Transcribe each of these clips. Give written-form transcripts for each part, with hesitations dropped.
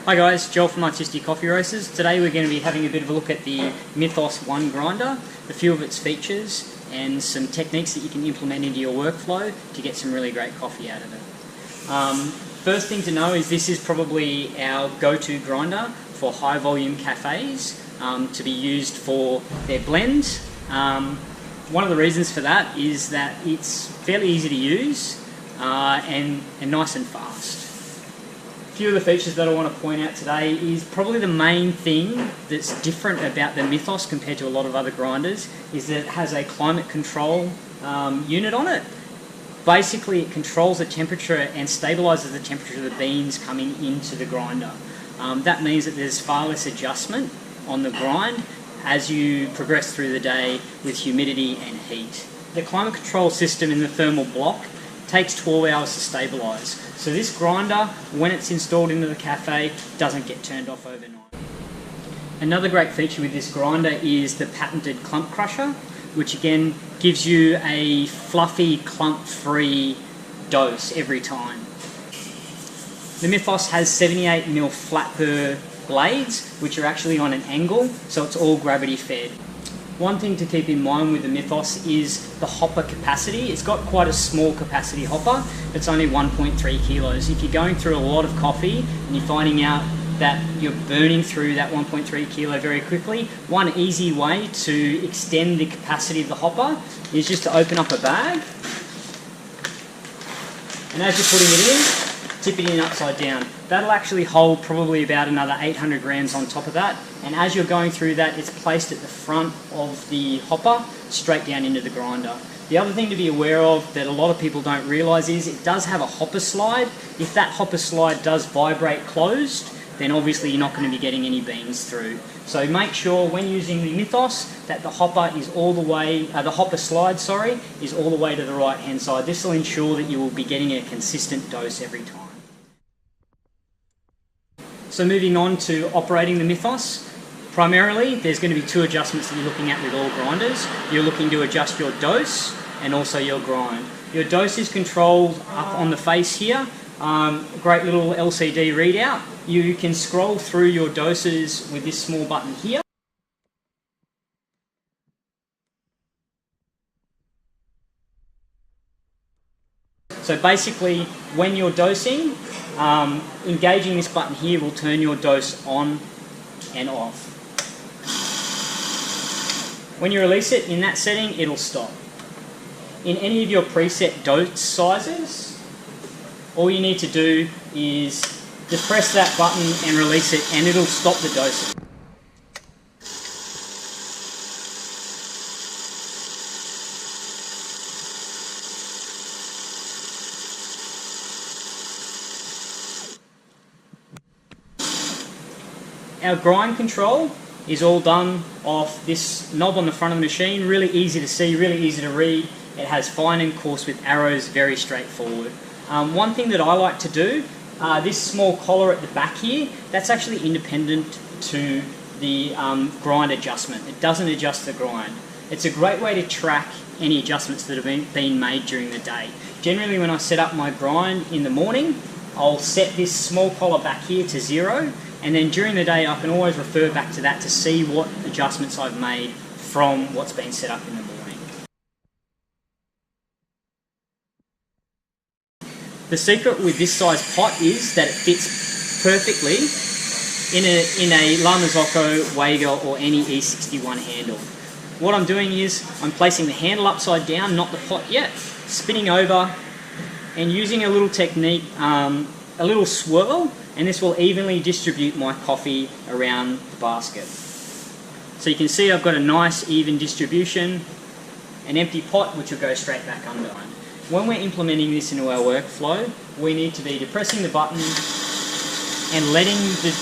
Hi guys, Joel from Artistic Coffee Roasters. Today we're going to be having a bit of a look at the Mythos 1 grinder, a few of its features and some techniques that you can implement into your workflow to get some really great coffee out of it. First thing to know is this is probably our go-to grinder for high volume cafes to be used for their blends. One of the reasons for that is that it's fairly easy to use and nice and fast. A few of the features that I want to point out today is probably the main thing that's different about the Mythos compared to a lot of other grinders is that it has a climate control unit on it. Basically it controls the temperature and stabilises the temperature of the beans coming into the grinder. That means that there's far less adjustment on the grind as you progress through the day with humidity and heat. The climate control system in the thermal block takes 12 hours to stabilise. So this grinder, when it's installed into the cafe, doesn't get turned off overnight. Another great feature with this grinder is the patented Clump Crusher, which again gives you a fluffy, clump-free dose every time. The Mythos has 78mm flat burr blades, which are actually on an angle, so it's all gravity fed. One thing to keep in mind with the Mythos is the hopper capacity. It's got quite a small capacity hopper. It's only 1.3 kilos. If you're going through a lot of coffee and you're finding out that you're burning through that 1.3 kilo very quickly, one easy way to extend the capacity of the hopper is just to open up a bag. And as you're putting it in, tip it in upside down. That'll actually hold probably about another 800 grams on top of that, and as you're going through that, it's placed at the front of the hopper straight down into the grinder. The other thing to be aware of that a lot of people don't realise is it does have a hopper slide. If that hopper slide does vibrate closed, then obviously you're not going to be getting any beans through. So make sure when using the Mythos that the hopper is all the way, the hopper slide, is all the way to the right hand side. This will ensure that you will be getting a consistent dose every time. So moving on to operating the Mythos, primarily there's going to be two adjustments that you're looking at with all grinders. You're looking to adjust your dose and also your grind. Your dose is controlled up on the face here. Great little LCD readout. You can scroll through your doses with this small button here. So basically when you're dosing, engaging this button here will turn your dose on and off. When you release it in that setting, it'll stop. In any of your preset dose sizes, all you need to do is just press that button and release it and it'll stop the dosing. Our grind control is all done off this knob on the front of the machine. Really easy to see, really easy to read. It has fine and coarse with arrows, very straightforward. One thing that I like to do, this small collar at the back here, that's actually independent to the grind adjustment. It doesn't adjust the grind. It's a great way to track any adjustments that have been made during the day. Generally when I set up my grind in the morning, I'll set this small collar back here to 0, and then during the day I can always refer back to that to see what adjustments I've made from what's been set up in the morning. The secret with this size pot is that it fits perfectly in a La Marzocco, Wager or any E61 handle. What I'm doing is I'm placing the handle upside down, not the pot yet, spinning over and using a little technique, a little swirl, and this will evenly distribute my coffee around the basket. So you can see I've got a nice even distribution, an empty pot which will go straight back under. When we're implementing this into our workflow, we need to be depressing the button and letting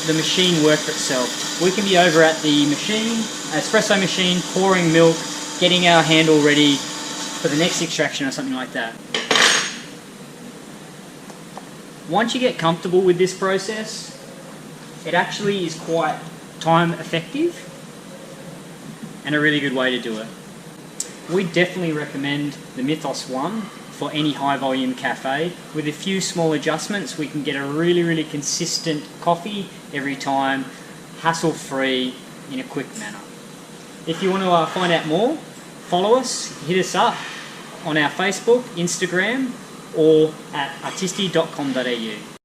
the machine work for itself. We can be over at the machine, espresso machine, pouring milk, getting our handle ready for the next extraction or something like that. Once you get comfortable with this process, it actually is quite time effective and a really good way to do it. We definitely recommend the Mythos 1 for any high volume cafe. With a few small adjustments, we can get a really consistent coffee every time, hassle free, in a quick manner. If you want to find out more, follow us, hit us up on our Facebook, Instagram, or at artisti.com.au.